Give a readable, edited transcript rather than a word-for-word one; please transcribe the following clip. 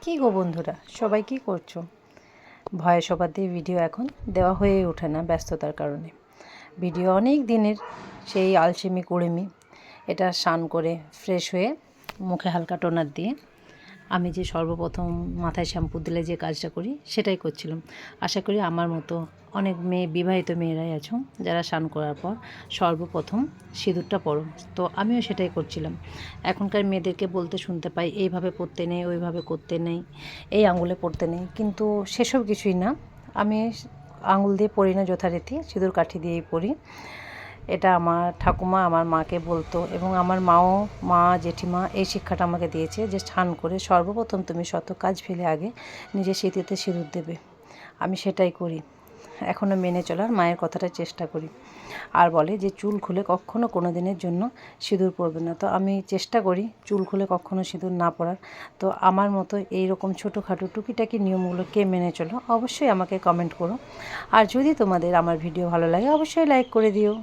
কি গো বন্ধুরা, সবাই কি করছো? ভয়ে সবার দিয়ে ভিডিও এখন দেওয়া হয়ে ওঠে না ব্যস্ততার কারণে। ভিডিও অনেক দিনের, সেই আলসেমি কুড়েমি। এটা স্নান করে ফ্রেশ হয়ে মুখে হালকা টোনার দিয়ে আমি যে সর্বপ্রথম মাথায় শ্যাম্পু দিলে যে কাজটা করি সেটাই করছিলাম। আশা করি আমার মতো অনেক বিবাহিত মেয়েরাই আছো যারা স্নান করার পর সর্বপ্রথম সিঁদুরটা পরো। তো আমিও সেটাই করছিলাম। এখনকার মেয়েদেরকে বলতে শুনতে পাই এইভাবে পরতে নেই, ওইভাবে করতে নেই, এই আঙুলে পরতে নেই, কিন্তু সেসব কিছুই না। আমি আঙুল দিয়ে পরি না, যথারীতি সিঁদুর কাঠি দিয়েই পরি। এটা আমার ঠাকুমা আমার মাকে বলতো, এবং আমার মা জেঠিমা এই শিক্ষাটা আমাকে দিয়েছে যে স্নান করে সর্বপ্রথম তুমি শত কাজ ফেলে আগে নিজের স্মৃতিতে সিঁদুর দেবে। আমি সেটাই করি, এখনও মেনে চলার মায়ের কথাটা চেষ্টা করি। আর বলে যে চুল খুলে কখনও কোনো দিনের জন্য সিঁদুর পরবে না, তো আমি চেষ্টা করি চুল খুলে কখনও সিঁদুর না পরার। তো আমার মতো এই রকম ছোটোখাটো টুকিটাকি নিয়মগুলো কে মেনে চলো অবশ্যই আমাকে কমেন্ট করো। আর যদি তোমাদের আমার ভিডিও ভালো লাগে অবশ্যই লাইক করে দিও।